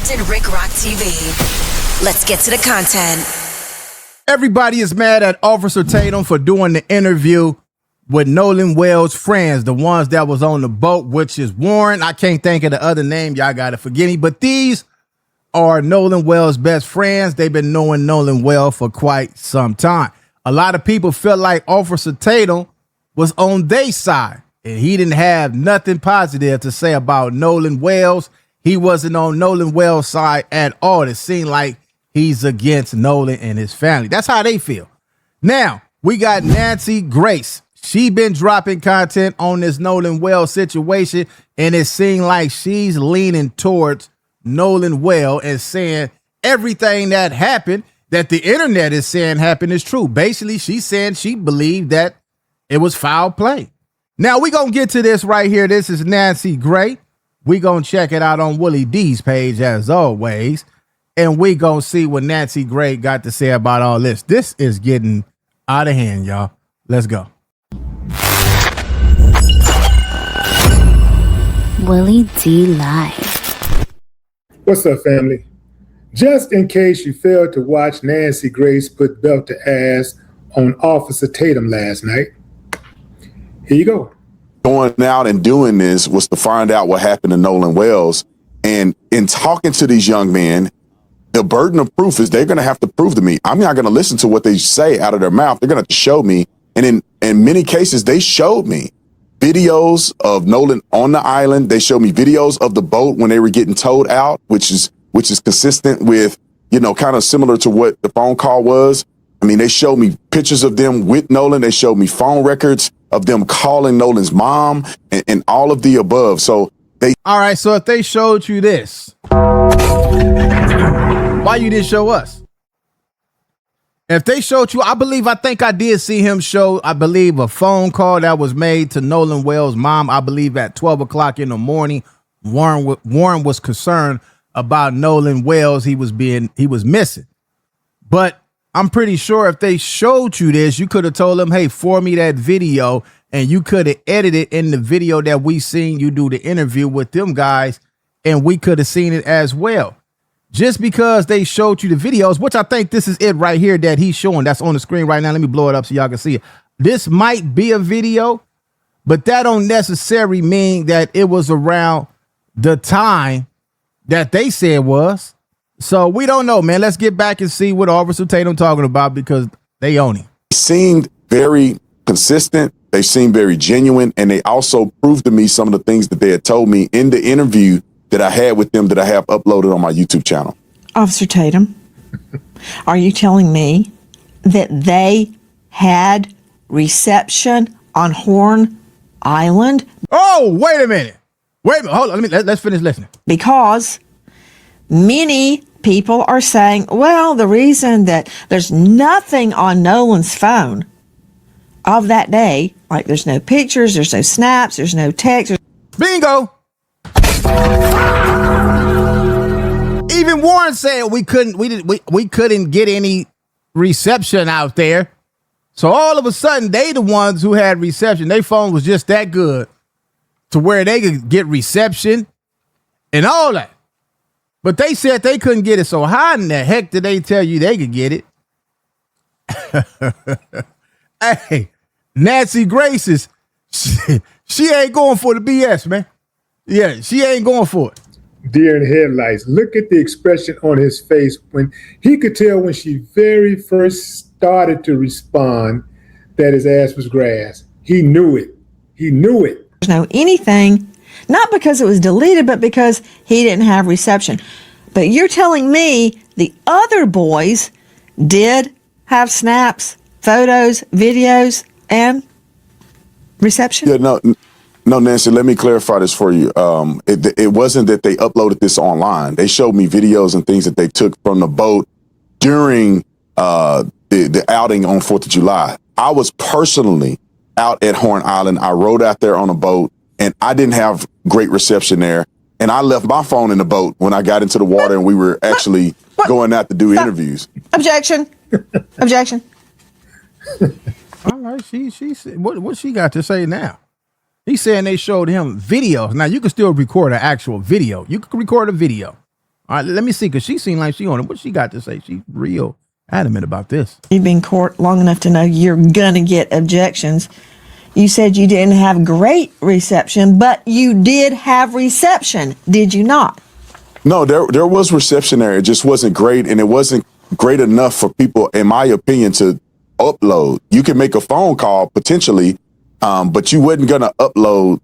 Captain Rick Rock TV. Let's get to the content. Everybody is mad at Officer Tatum for doing the interview with Nolan Wells' friends, the ones that was on the boat, which is Warren. I can't think of the other name. Y'all got to forgive me. But these are Nolan Wells' best friends. They've been knowing Nolan Wells for quite some time. A lot of people feel like Officer Tatum was on their side, and he didn't have nothing positive to say about Nolan Wells. He wasn't on Nolan Wells' side at all. It seemed like he's against Nolan and his family. That's how they feel. Now, we got Nancy Grace. She been dropping content on this Nolan Wells situation, and it seemed like she's leaning towards Nolan Wells and saying everything that happened, that the internet is saying happened, is true. Basically, she's saying she believed that it was foul play. Now, we're going to get to this right here. This is Nancy Gray. We're going to check it out on Willie D's page, as always. And we gonna see what Nancy Gray got to say about all this. This is getting out of hand, y'all. Let's go. Willie D Live. What's up, family? Just in case you failed to watch Nancy Grace put belt to ass on Officer Tatum last night, here you go. Going out and doing this was to find out what happened to Nolan Wells. And in talking to these young men, the burden of proof is they're going to have to prove to me. I'm not going to listen to what they say out of their mouth. They're going to have to show me. And in many cases, they showed me videos of Nolan on the island. They showed me videos of the boat when they were getting towed out, which is consistent with, kind of similar to what the phone call was. I mean, they showed me pictures of them with Nolan. They showed me phone records of them calling Nolan's mom and all of the above. So all right. So if they showed you this, why you didn't show us? If they showed you, I think I did see him show, I believe, a phone call that was made to Nolan Wells' mom. I believe at 12 o'clock in the morning, Warren was concerned about Nolan Wells. He was missing. But I'm pretty sure if they showed you this, you could have told them, hey, forward me that video, and you could have edited in the video that we seen you do the interview with them guys, and we could have seen it as well. Just because they showed you the videos, which I think this is it right here that he's showing. That's on the screen right now. Let me blow it up so y'all can see it. This might be a video, but that don't necessarily mean that it was around the time that they said was. So we don't know, man. Let's get back and see what Officer Tatum talking about, because they own him. They seemed very consistent. They seemed very genuine. And they also proved to me some of the things that they had told me in the interview that I had with them that I have uploaded on my YouTube channel. Officer Tatum, are you telling me that they had reception on Horn Island? Oh, wait a minute. Hold on. Let's finish listening. Because many people are saying, well, the reason that there's nothing on Nolan's phone of that day, like there's no pictures, there's no snaps, there's no text. Bingo. Even Warren said we couldn't get any reception out there. So all of a sudden, they the ones who had reception. Their phone was just that good to where they could get reception and all that. But they said they couldn't get it. So how in the heck did they tell you they could get it? Hey, Nancy Grace is she ain't going for the BS, man. Yeah, she ain't going for it. Deer in headlights. Look at the expression on his face when he could tell when she very first started to respond that his ass was grass. He knew it. He knew it. There's no anything, not because it was deleted, but because he didn't have reception. But you're telling me the other boys did have snaps, photos, videos, and reception? Yeah, no, Nancy, let me clarify this for you. It wasn't that they uploaded this online. They showed me videos and things that they took from the boat during the outing on 4th of July. I was personally out at Horn Island. I rode out there on a boat, and I didn't have great reception there. And I left my phone in the boat when I got into the water and we were actually going out to do interviews. Objection. Objection. All right, she said, what she got to say now? He's saying they showed him videos. Now, you can still record an actual video. You can record a video All right, let me see, because she seemed like she on it. What she got to say? She's real adamant about this. You've been in court long enough to know you're gonna get objections. You said you didn't have great reception, but you did have reception, did you not? No, there was reception there. It just wasn't great, and it wasn't great enough for people, in my opinion, to upload. You can make a phone call potentially, but you wasn't gonna upload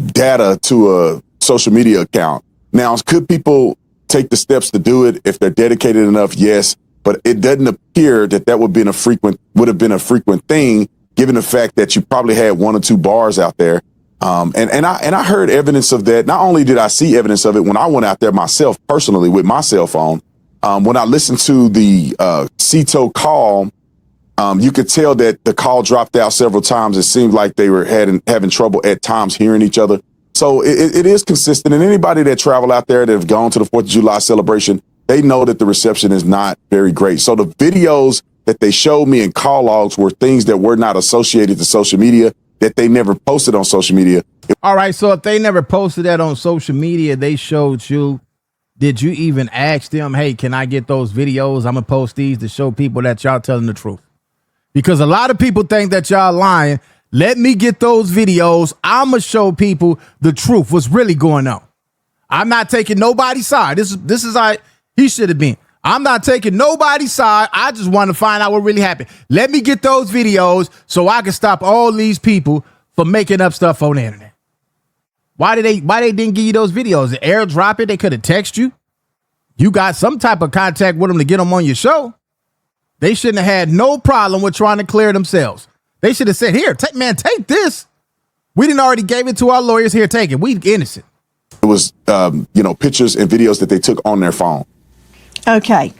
data to a social media account. Now, could people take the steps to do it if they're dedicated enough? Yes, but it doesn't appear that would have been a frequent thing, given the fact that you probably had 1 or 2 bars out there. And I heard evidence of that. Not only did I see evidence of it when I went out there myself personally with my cell phone, when I listened to the CETO call, you could tell that the call dropped out several times. It seemed like they were having trouble at times hearing each other. So it is consistent. And anybody that travel out there that have gone to the 4th of July celebration, they know that the reception is not very great. So the videos that they showed me in call logs were things that were not associated to social media, that they never posted on social media. All right, so if they never posted that on social media, they showed you, did you even ask them, hey, can I get those videos? I'm going to post these to show people that y'all telling the truth. Because a lot of people think that y'all lying. Let me get those videos. I'm going to show people the truth, what's really going on. I'm not taking nobody's side. This is how he should have been. I'm not taking nobody's side. I just want to find out what really happened. Let me get those videos so I can stop all these people from making up stuff on the internet. Why they didn't give you those videos? The airdrop it. They could have texted you. You got some type of contact with them to get them on your show. They shouldn't have had no problem with trying to clear themselves. They should have said, here, take this. We didn't already gave it to our lawyers. Here, take it. We innocent. It was, pictures and videos that they took on their phone. Okay.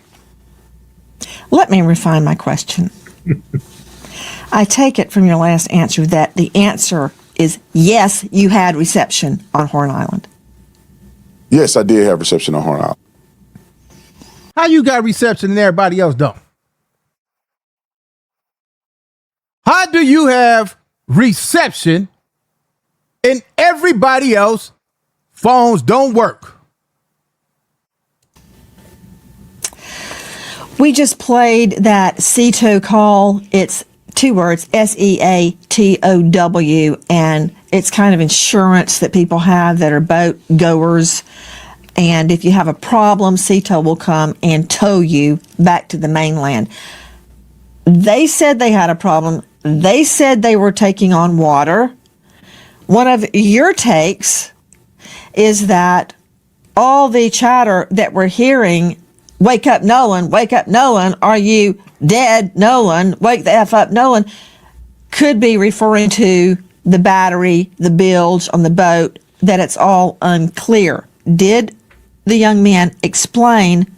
Let me refine my question. I take it from your last answer that the answer is yes, you had reception on Horn Island. Yes, I did have reception on Horn Island. How you got reception and everybody else don't? How do you have reception and everybody else phones don't work? We just played that CETO call. It's 2 words, SEATOW, and it's kind of insurance that people have that are boat goers. And if you have a problem, CETO will come and tow you back to the mainland. They said they had a problem. They said they were taking on water. One of your takes is that all the chatter that we're hearing, wake up, Nolan, are you dead, Nolan, wake the F up, Nolan, could be referring to the battery, the bilge on the boat, that it's all unclear. Did the young man explain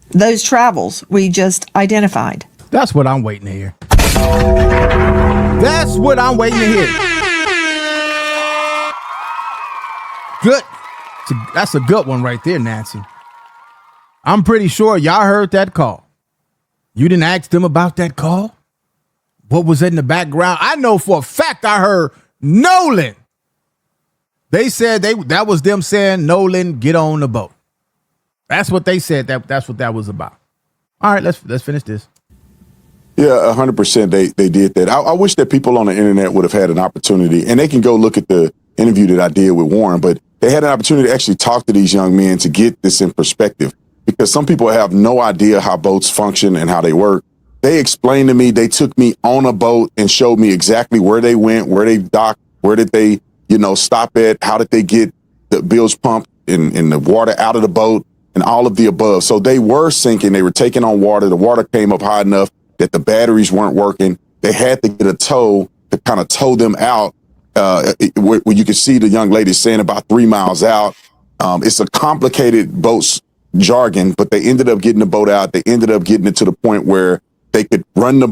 those travels we just identified? That's what I'm waiting to hear. That's what I'm waiting to hear. Good. That's a good one right there, Nancy. I'm pretty sure y'all heard that call. You didn't ask them about that call? What was in the background? I know for a fact I heard Nolan. They said that was them saying, Nolan, get on the boat. That's what they said. That's what that was about. All right, let's finish this. Yeah, 100%. They did that. I wish that people on the internet would have had an opportunity, and they can go look at the interview that I did with Warren, but they had an opportunity to actually talk to these young men to get this in perspective, because some people have no idea how boats function and how they work. They explained to me, they took me on a boat and showed me exactly where they went, where they docked, where did they, stop at, how did they get the bilge pump and the water out of the boat and all of the above. So they were sinking. They were taking on water. The water came up high enough that the batteries weren't working. They had to get a tow to kind of tow them out, where you could see the young lady saying about 3 miles out. It's a complicated boat's jargon, but they ended up getting the boat out. They ended up getting it to the point where they could run the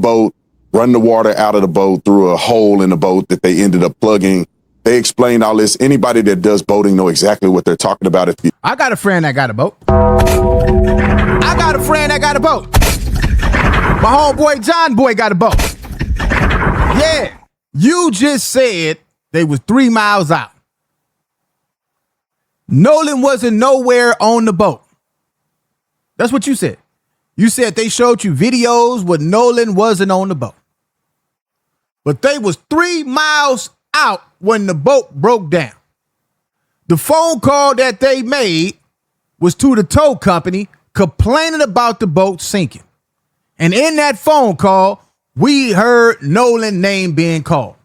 water out of the boat through a hole in the boat that they ended up plugging. They explained all this. Anybody that does boating know exactly what they're talking about. I got a friend that got a boat. My homeboy John Boy got a boat. Yeah. You just said they was 3 miles out. Nolan wasn't nowhere on the boat. That's what you said. You said they showed you videos where Nolan wasn't on the boat. But they was 3 miles out when the boat broke down. The phone call that they made was to the tow company complaining about the boat sinking. And in that phone call, we heard Nolan's name being called.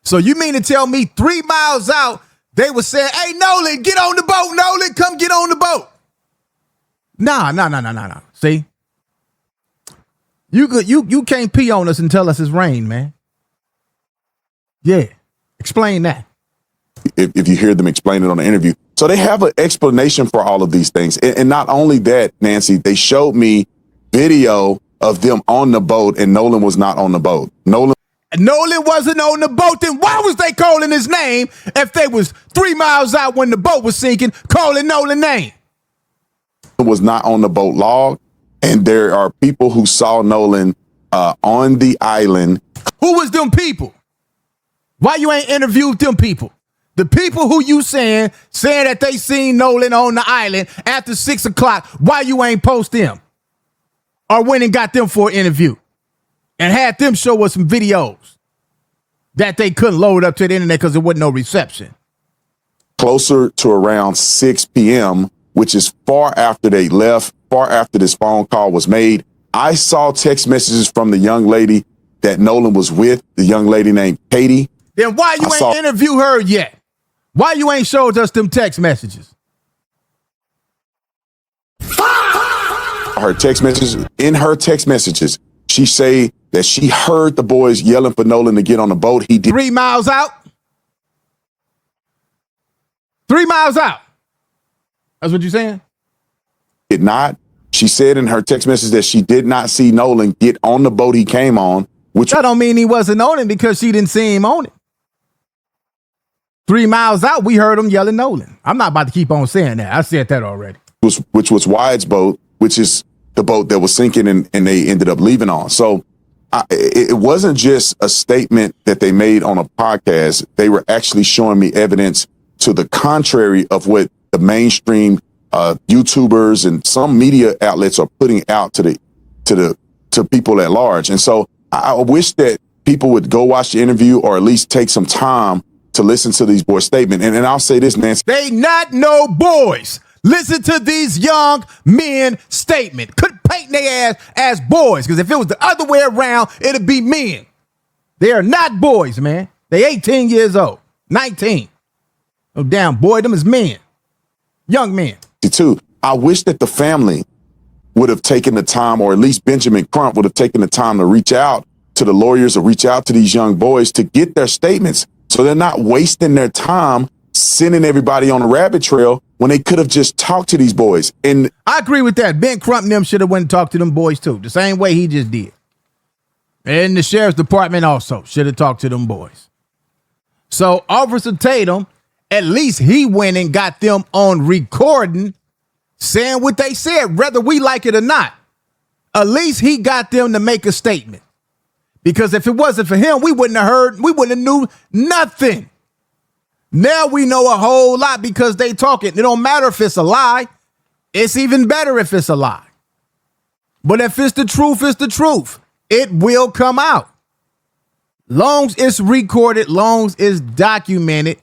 So you mean to tell me 3 miles out, they were saying, hey, Nolan, get on the boat, Nolan, come get on the boat. Nah. See? You can't pee on us and tell us it's rain, man. Yeah. Explain that. If you hear them explain it on the interview. So they have an explanation for all of these things. And not only that, Nancy, they showed me video of them on the boat and Nolan was not on the boat. Nolan wasn't on the boat. Then why was they calling his name if they was 3 miles out when the boat was sinking, calling Nolan's name? Was not on the boat log. And there are people who saw Nolan on the island. Who was them people? Why you ain't interviewed them people? The people who you saying that they seen Nolan on the island after 6 o'clock, why you ain't post them? Or went and got them for an interview and had them show us some videos that they couldn't load up to the internet because there wasn't no reception. Closer to around 6 p.m., which is far after they left, far after this phone call was made. I saw text messages from the young lady that Nolan was with, the young lady named Katie. Then why you ain't interview her yet? Why you ain't showed us them text messages? Her text messages, in her text messages, she say that she heard the boys yelling for Nolan to get on the boat. He did 3 miles out. 3 miles out. That's what you're saying? Did not. She said in her text message that she did not see Nolan get on the boat he came on. Which that don't mean he wasn't on it because she didn't see him on it. 3 miles out, we heard him yelling Nolan. I'm not about to keep on saying that. I said that already. Which was Wyatt's boat, which is the boat that was sinking and they ended up leaving on. So it wasn't just a statement that they made on a podcast. They were actually showing me evidence to the contrary of what the mainstream YouTubers and some media outlets are putting out to people at large. And so I wish that people would go watch the interview or at least take some time to listen to these boys' statement. And I'll say this, Nancy. They not no boys. Listen to these young men statement. Couldn't paint their ass as boys, because if it was the other way around, it'd be men. They are not boys, man. They 18 years old, 19. Oh, damn, boy, them is men. Young men. Too. I wish that the family would have taken the time, or at least Benjamin Crump would have taken the time to reach out to the lawyers or reach out to these young boys to get their statements so they're not wasting their time sending everybody on a rabbit trail when they could have just talked to these boys. And I agree with that. Ben Crump and them should have went and talked to them boys too, the same way he just did. And the sheriff's department also should have talked to them boys. So Officer Tatum, at least he went and got them on recording saying what they said, whether we like it or not. At least he got them to make a statement. Because if it wasn't for him, we wouldn't have knew nothing. Now we know a whole lot because they talking. It don't matter if it's a lie. It's even better if it's a lie. But if it's the truth, it's the truth. It will come out. Long as it's recorded, long as it's documented.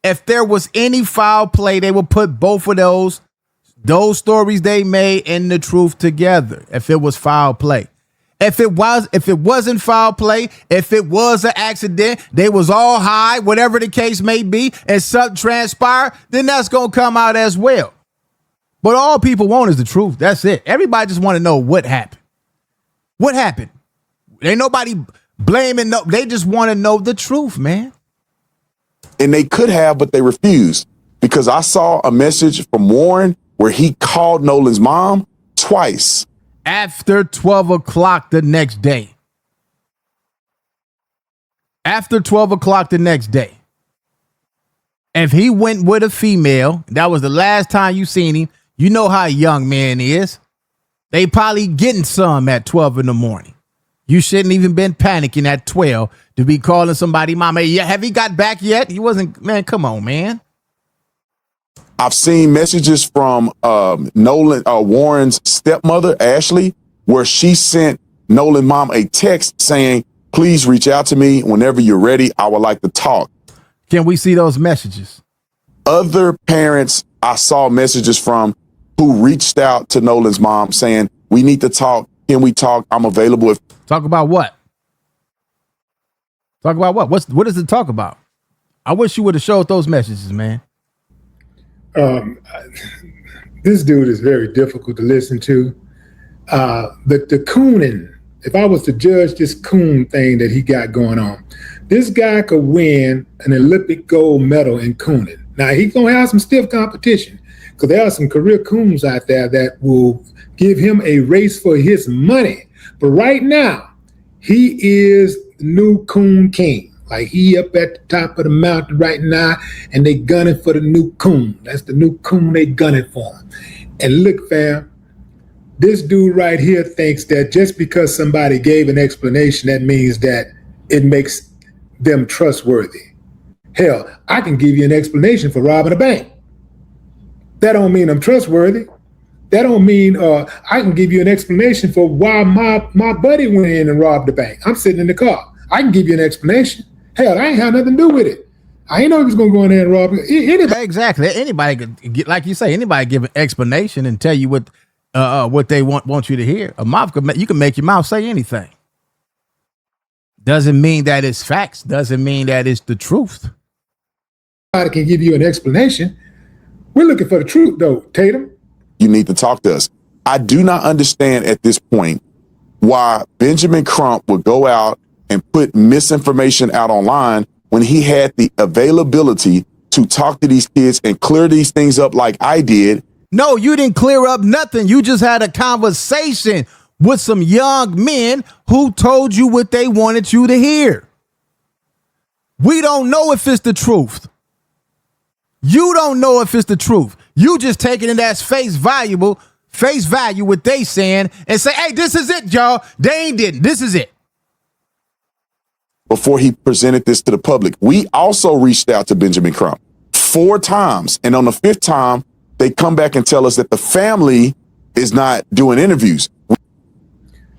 If there was any foul play, they would put both of those stories they made and the truth together. If it was foul play. If it wasn't foul play, if it was an accident, they was all high, whatever the case may be, and something transpired, then that's going to come out as well. But all people want is the truth. That's it. Everybody just want to know what happened. What happened? Ain't nobody blaming. They just want to know the truth, man. And they could have, but they refused, because I saw a message from Warren where he called Nolan's mom twice. After 12 o'clock the next day. After 12 o'clock the next day. If he went with a female, that was the last time you seen him, you know how a young man is. They probably getting some at 12 in the morning. You shouldn't even been panicking at 12 to be calling somebody mama. Yeah, have he got back yet? He wasn't, man, come on, man. I've seen messages from Warren's stepmother, Ashley, where she sent Nolan's mom a text saying, please reach out to me whenever you're ready. I would like to talk. Can we see those messages? Other parents I saw messages from who reached out to Nolan's mom saying, we need to talk. Can we talk? I'm available. Talk about what? Talk about what? What does it talk about? I wish you would have showed those messages, man. This dude is very difficult to listen to. The cooning, if I was to judge this coon thing that he got going on, this guy could win an Olympic gold medal in cooning. Now, he's going to have some stiff competition because there are some career coons out there that will give him a race for his money. But right now, he is the new coon king. Like, he up at the top of the mountain right now, and they gunning for the new coon. That's the new coon they gunning for him. And look, fam, this dude right here thinks that just because somebody gave an explanation, that means that it makes them trustworthy. Hell, I can give you an explanation for robbing a bank. That don't mean I'm trustworthy. That don't mean I can give you an explanation for why my buddy went in and robbed the bank. I'm sitting in the car. I can give you an explanation. Hell, I ain't had nothing to do with it. I ain't know he was going to go in there and rob it. Exactly. Anybody could get, like you say, anybody give an explanation and tell you what they want you to hear. A mouth you can make your mouth say anything. Doesn't mean that it's facts. Doesn't mean that it's the truth. I can give you an explanation. We're looking for the truth, though, Tatum. You need to talk to us. I do not understand at this point why Benjamin Crump would go out and put misinformation out online when he had the availability to talk to these kids and clear these things up like I did. No, you didn't clear up nothing. You just had a conversation with some young men who told you what they wanted you to hear. We don't know if it's the truth. You don't know if it's the truth. You just taking it as face value what they saying and say, hey, this is it, y'all. They ain't did. This is it. Before he presented this to the public, we also reached out to Benjamin Crump 4 times. And on the 5th time, they come back and tell us that the family is not doing interviews.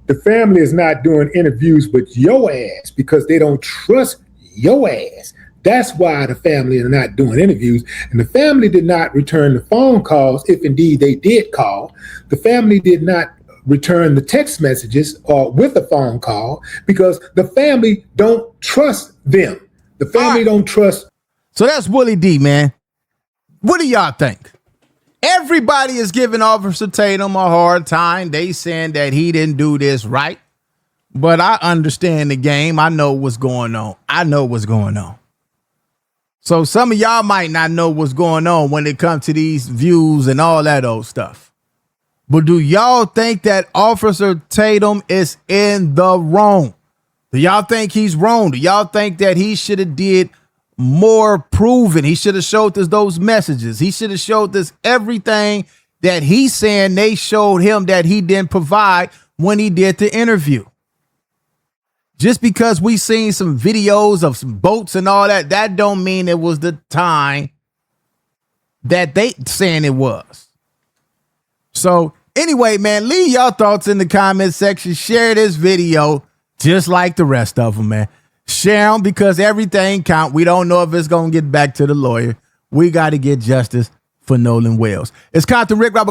The family is not doing interviews with your ass because they don't trust your ass. That's why the family are not doing interviews. And the family did not return the phone calls, if indeed they did call. The family did not return the text messages or with a phone call because the family don't trust them. The family don't trust. So that's Willie D, man. What do y'all think? Everybody is giving Officer Tatum a hard time. They saying that he didn't do this right. But I understand the game. I know what's going on. So some of y'all might not know what's going on when it comes to these views and all that old stuff. But do y'all think that Officer Tatum is in the wrong? Do y'all think he's wrong? Do y'all think that he should have did more proving? He should have showed us those messages. He should have showed us everything that he's saying they showed him that he didn't provide when he did the interview. Just because we seen some videos of some boats and all that, that don't mean it was the time that they saying it was. So anyway, man, leave your thoughts in the comment section. Share this video just like the rest of them, man. Share them because everything count. We don't know if it's going to get back to the lawyer. We got to get justice for Nolan Wells. It's Compton Rick Rock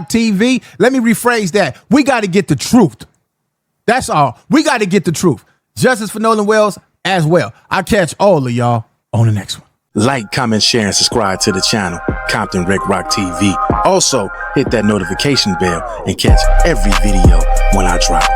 TV. Let me rephrase that. We got to get the truth. That's all. We got to get the truth. Justice for Nolan Wells as well. I'll catch all of y'all on the next one. Like, comment, share, and subscribe to the channel, Compton Rick Rock TV. Also, hit that notification bell and catch every video when I drop.